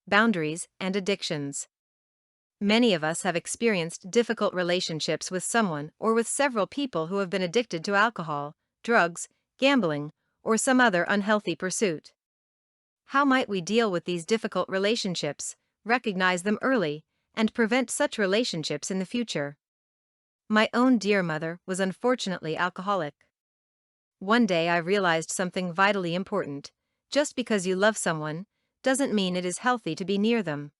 boundaries, and addictions. Many of us have experienced difficult relationships with someone or with several people who have been addicted to alcohol, drugs, gambling, or some other unhealthy pursuit. How might we deal with these difficult relationships, recognize them early, and prevent such relationships in the future? My own dear mother was unfortunately alcoholic. One day I realized something vitally important: just because you love someone doesn't mean it is healthy to be near them.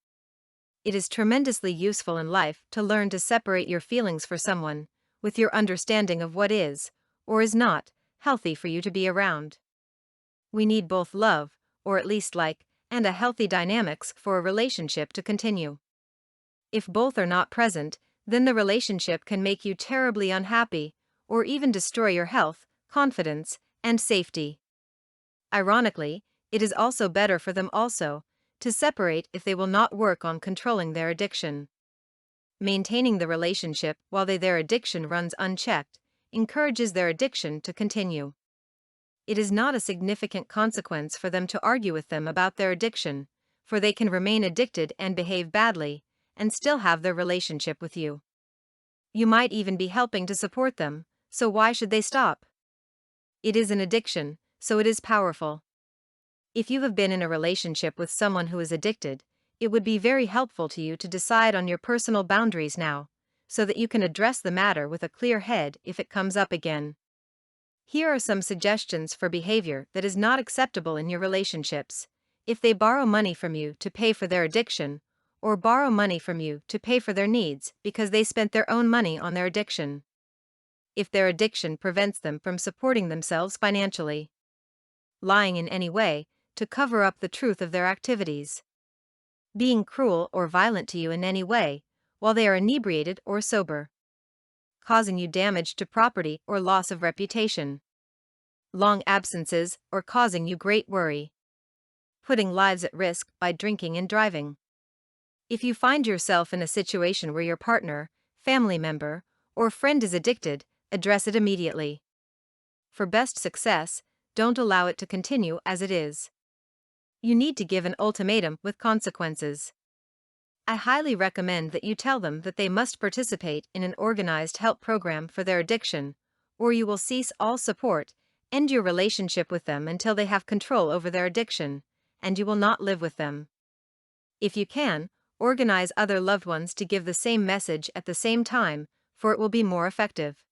It is tremendously useful in life to learn to separate your feelings for someone, with your understanding of what is, or is not, healthy for you to be around. We need both love, or at least like, and a healthy dynamics for a relationship to continue. If both are not present, then the relationship can make you terribly unhappy, or even destroy your health, confidence, and safety. Ironically, it is also better for them also to separate if they will not work on controlling their addiction. Maintaining the relationship while their addiction runs unchecked encourages their addiction to continue. It is not a significant consequence for them to argue with them about their addiction, for they can remain addicted and behave badly, and still have their relationship with you. You might even be helping to support them, so why should they stop? It is an addiction, so it is powerful. If you have been in a relationship with someone who is addicted, it would be very helpful to you to decide on your personal boundaries now, so that you can address the matter with a clear head if it comes up again. Here are some suggestions for behavior that is not acceptable in your relationships. If they borrow money from you to pay for their addiction, or borrow money from you to pay for their needs because they spent their own money on their addiction. If their addiction prevents them from supporting themselves financially. Lying in any way to cover up the truth of their activities. Being cruel or violent to you in any way, while they are inebriated or sober. Causing you damage to property or loss of reputation. Long absences or causing you great worry. Putting lives at risk by drinking and driving. If you find yourself in a situation where your partner, family member, or friend is addicted, address it immediately. For best success, don't allow it to continue as it is. You need to give an ultimatum with consequences. I highly recommend that you tell them that they must participate in an organized help program for their addiction, or you will cease all support, end your relationship with them until they have control over their addiction, and you will not live with them. If you can, organize other loved ones to give the same message at the same time, for it will be more effective.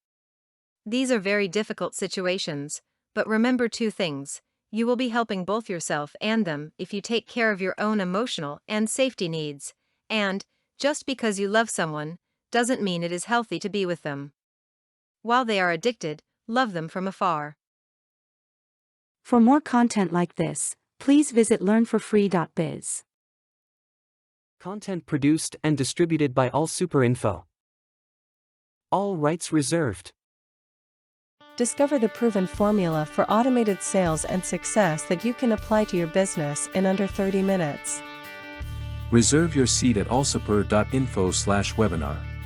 These are very difficult situations, but remember two things: you will be helping both yourself and them if you take care of your own emotional and safety needs, and, just because you love someone, doesn't mean it is healthy to be with them. While they are addicted, love them from afar. For more content like this, please visit learnforfree.biz. Content produced and distributed by AllSuperInfo. All rights reserved. Discover the proven formula for automated sales and success that you can apply to your business in under 30 minutes. Reserve your seat at allsuper.info/webinar.